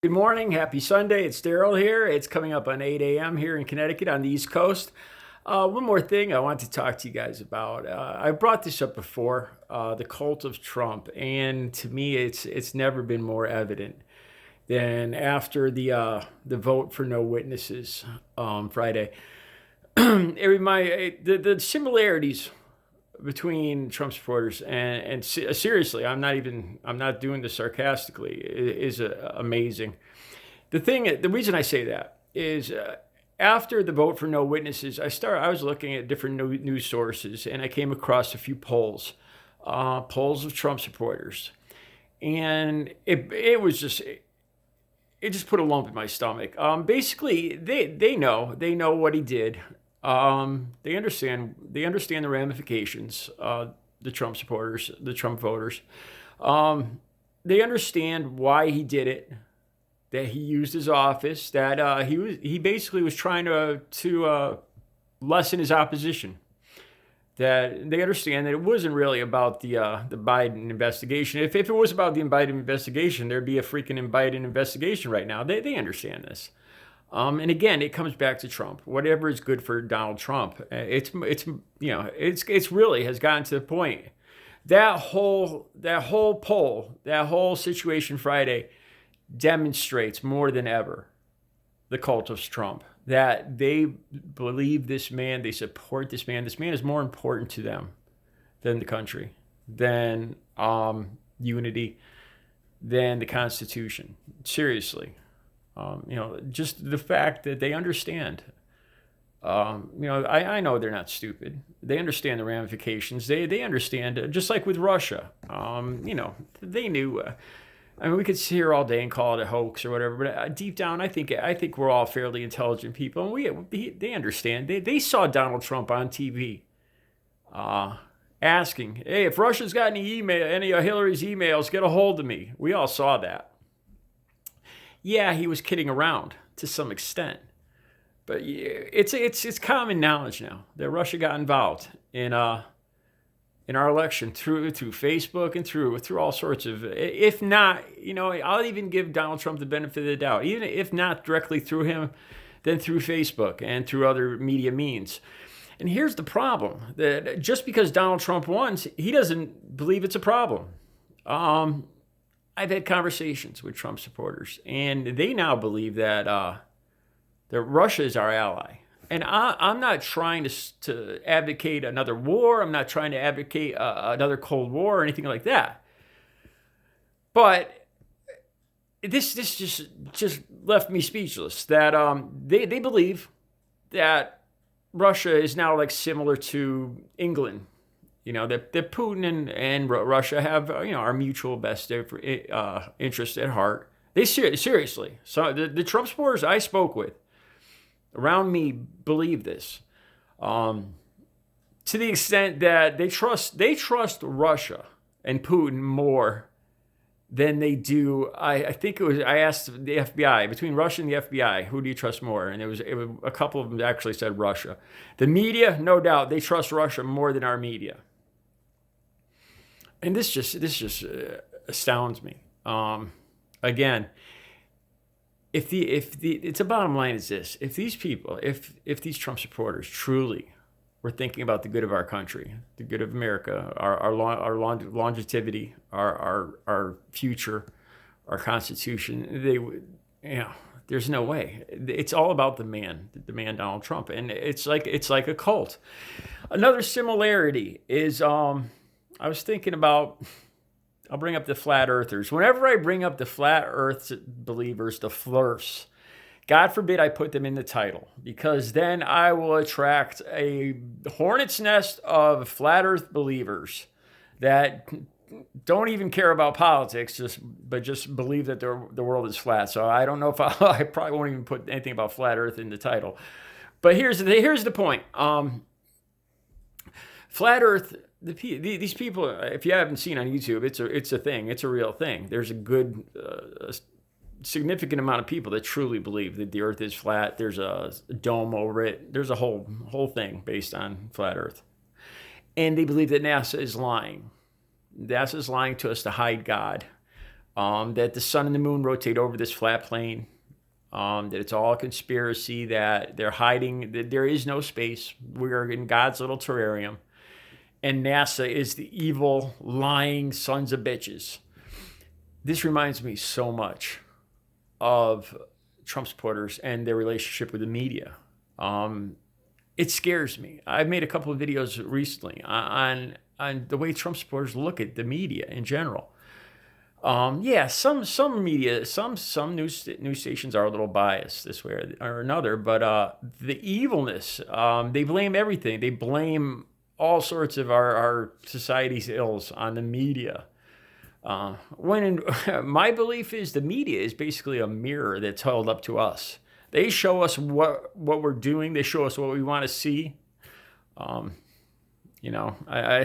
Good morning. Happy Sunday. It's Daryl here. It's coming up on 8 a.m. here in Connecticut on the East Coast. One more thing I want to talk to you guys about. I brought this up before, the cult of Trump, and to me, it's never been more evident than after the vote for no witnesses Friday. The similarities between Trump supporters and seriously, I'm not doing this sarcastically, is amazing. The reason I say that is after the vote for no witnesses, I was looking at different news sources and I came across a few polls of Trump supporters, and it just put a lump in my stomach. Basically, they know what he did. They understand the ramifications. The Trump supporters, the Trump voters, they understand why he did it. That he used his office. That he basically was trying to lessen his opposition. That they understand that it wasn't really about the Biden investigation. If it was about the Biden investigation, there'd be a freaking Biden investigation right now. They understand this. And again, it comes back to Trump. Whatever is good for Donald Trump, it's really has gotten to the point. That whole poll, that whole situation Friday, demonstrates more than ever the cult of Trump. That they believe this man, they support this man. This man is more important to them than the country, than unity, than the Constitution. Seriously. Just the fact that they understand. I know they're not stupid. They understand the ramifications. They understand, just like with Russia. They knew. We could sit here all day and call it a hoax or whatever, but deep down, I think we're all fairly intelligent people, and they understand. They saw Donald Trump on TV, asking, "Hey, if Russia's got any of Hillary's emails, get a hold of me." We all saw that. Yeah, he was kidding around to some extent, but it's common knowledge now that Russia got involved in our election through Facebook and through all sorts of. If not, I'll even give Donald Trump the benefit of the doubt. Even if not directly through him, then through Facebook and through other media means. And here's the problem: that just because Donald Trump won, he doesn't believe it's a problem. I've had conversations with Trump supporters, and they now believe that Russia is our ally. And I'm not trying to advocate another war. I'm not trying to advocate another Cold War or anything like that. But this just left me speechless. That they believe that Russia is now like similar to England. That Putin and Russia have, our mutual best interest at heart. They seriously. So the Trump supporters I spoke with around me believe this, to the extent that they trust Russia and Putin more than they do. I think I asked the FBI, between Russia and the FBI, who do you trust more? And it was a couple of them actually said Russia. The media, no doubt, they trust Russia more than our media. And this just astounds me. Again, it's a bottom line is this: if these people, if these Trump supporters truly were thinking about the good of our country, the good of America, our longevity, our future, our Constitution, they would. There's no way. It's all about the man Donald Trump, and it's like a cult. Another similarity is I was thinking about, I'll bring up the flat earthers. Whenever I bring up the flat earth believers, the flirts, God forbid I put them in the title, because then I will attract a hornet's nest of flat earth believers that don't even care about politics, but just believe that the world is flat. So I don't know if I probably won't even put anything about flat earth in the title. But here's the point. Flat earth, these people, if you haven't seen on YouTube, it's a thing. It's a real thing. There's a good, significant amount of people that truly believe that the earth is flat. There's a dome over it. There's a whole thing based on flat earth. And they believe that NASA is lying. NASA is lying to us to hide God. that the sun and the moon rotate over this flat plane, that it's all a conspiracy, that they're hiding, that there is no space. We're in God's little terrarium. And NASA is the evil, lying sons of bitches. This reminds me so much of Trump supporters and their relationship with the media. It scares me. I've made a couple of videos recently on the way Trump supporters look at the media in general. Some media, some news stations are a little biased this way or another, but the evilness, they blame everything. They blame all sorts of our society's ills on the media. My belief is the media is basically a mirror that's held up to us. They show us what we're doing. They show us what we want to see. I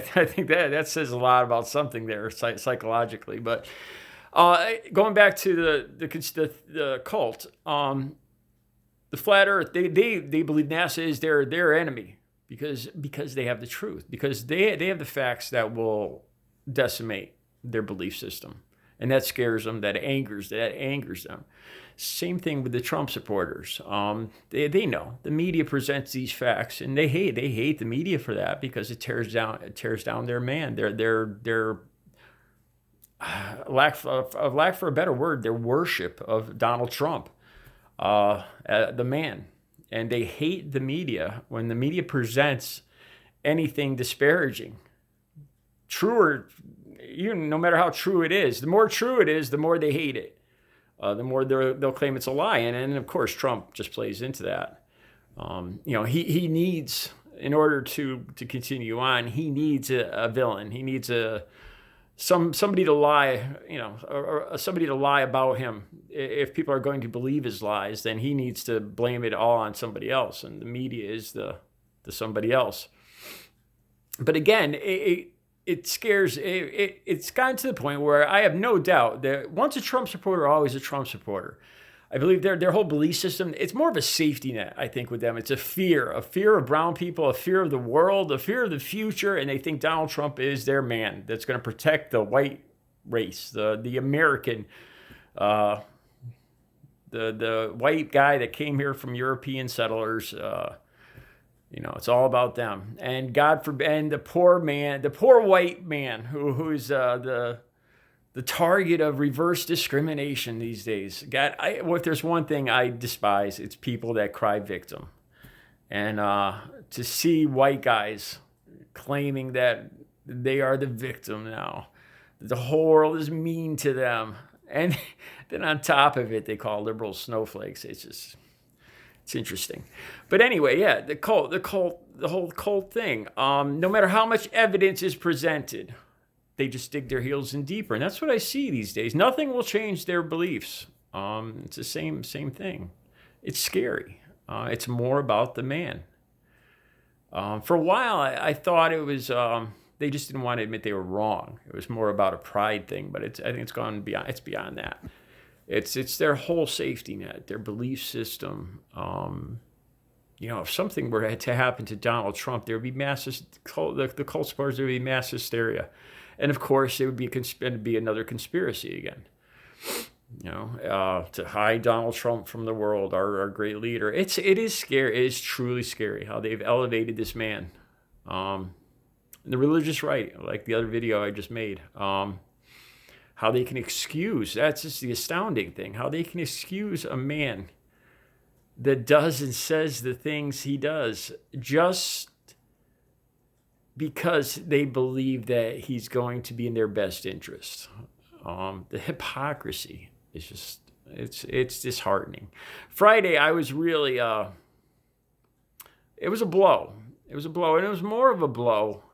think that says a lot about something there psychologically. But going back to the cult, the flat Earth, they believe NASA is their enemy because they have the truth, because they have the facts that will decimate their belief system, and that scares them. That angers them. Same thing with the Trump supporters. They know the media presents these facts, and they hate the media for that, because it tears down their man. Their lack for a better word, their worship of Donald Trump, the man, and they hate the media when the media presents anything disparaging, true or no matter how true it is. The more true it is, the more they hate it. The more they'll claim it's a lie. And of course, Trump just plays into that. He needs, in order to continue on, he needs a villain. He needs somebody to lie, or somebody to lie about him. If people are going to believe his lies, then he needs to blame it all on somebody else. And the media is the somebody else. But again, it scares. It's gotten to the point where I have no doubt that once a Trump supporter, always a Trump supporter. I believe their whole belief system, it's more of a safety net, I think, with them. It's a fear of brown people, a fear of the world, a fear of the future, and they think Donald Trump is their man that's going to protect the white race, the American, the white guy that came here from European settlers. It's all about them. And God forbid, and the poor white man who's the target of reverse discrimination these days. God, if there's one thing I despise, it's people that cry victim. And to see white guys claiming that they are the victim now, the whole world is mean to them, and then on top of it, they call liberals snowflakes. It's interesting. But anyway, yeah, the whole cult thing. No matter how much evidence is presented, they just dig their heels in deeper. And that's what I see these days. Nothing will change their beliefs. It's the same thing. It's scary. It's more about the man. For a while, I thought it was, they just didn't want to admit they were wrong. It was more about a pride thing, but I think it's gone beyond, it's beyond that. It's their whole safety net, their belief system. If something were to happen to Donald Trump, there would be the cult supporters, there would be mass hysteria. And of course, it would be another conspiracy again. To hide Donald Trump from the world, our great leader. It is scary. It is truly scary how they've elevated this man. The religious right, like the other video I just made. How they can excuse, that's just the astounding thing, how they can excuse a man that does and says the things he does just because they believe that he's going to be in their best interest. The hypocrisy is just, it's disheartening. Friday, I was really, it was a blow. It was a blow, and it was more of a blow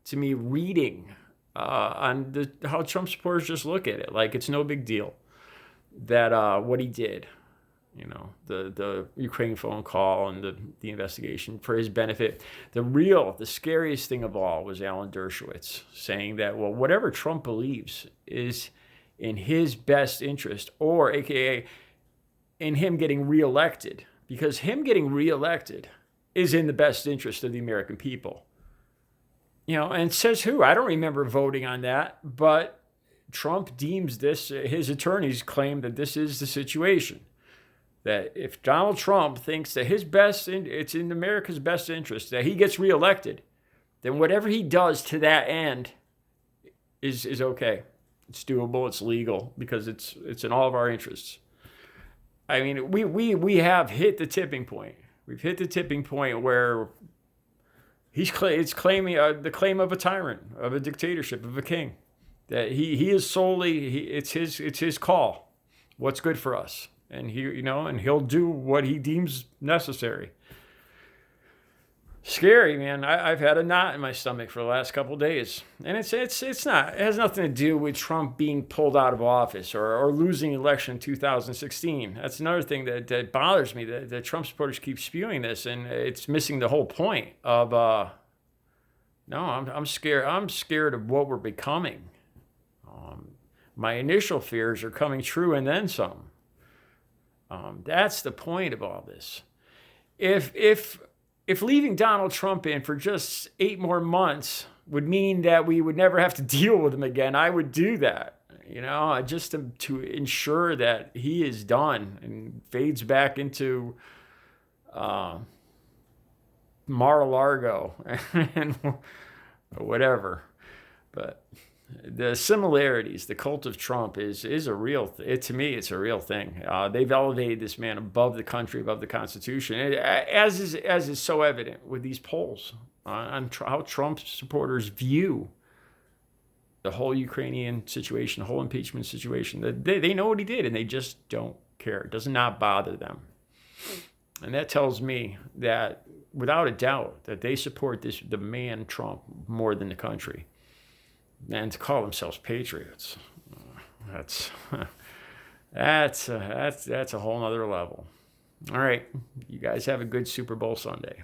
to me reading on how Trump supporters just look at it like it's no big deal that what he did, the Ukraine phone call and the investigation for his benefit. The scariest thing of all was Alan Dershowitz saying that, well, whatever Trump believes is in his best interest, or AKA in him getting reelected, because him getting reelected is in the best interest of the American people. And says who? I don't remember voting on that, but Trump deems this, his attorneys claim that this is the situation. That if Donald Trump thinks that it's in America's best interest that he gets reelected, then whatever he does to that end is okay. It's doable. It's legal because it's in all of our interests. I mean, we have hit the tipping point. We've hit the tipping point where it's claiming the claim of a tyrant, of a dictatorship, of a king. That he is solely it's his call. What's good for us, and he'll do what he deems necessary. Scary, man. I've had a knot in my stomach for the last couple of days, and it has nothing to do with Trump being pulled out of office or losing election in 2016. That's another thing that bothers me. That Trump supporters keep spewing this, and it's missing the whole point of. No, I'm scared. I'm scared of what we're becoming. My initial fears are coming true, and then some. That's the point of all this. If leaving Donald Trump in for just 8 more months would mean that we would never have to deal with him again, I would do that, just to ensure that he is done and fades back into Mar-a-Lago and whatever. But the similarities, the cult of Trump is a real. To me, it's a real thing. They've elevated this man above the country, above the Constitution, as is so evident with these polls on how Trump supporters view the whole Ukrainian situation, the whole impeachment situation. They know what he did, and they just don't care. It does not bother them, and that tells me that, without a doubt, that they support the man Trump more than the country. And to call themselves patriots, that's a whole nother level. All right, you guys have a good Super Bowl Sunday.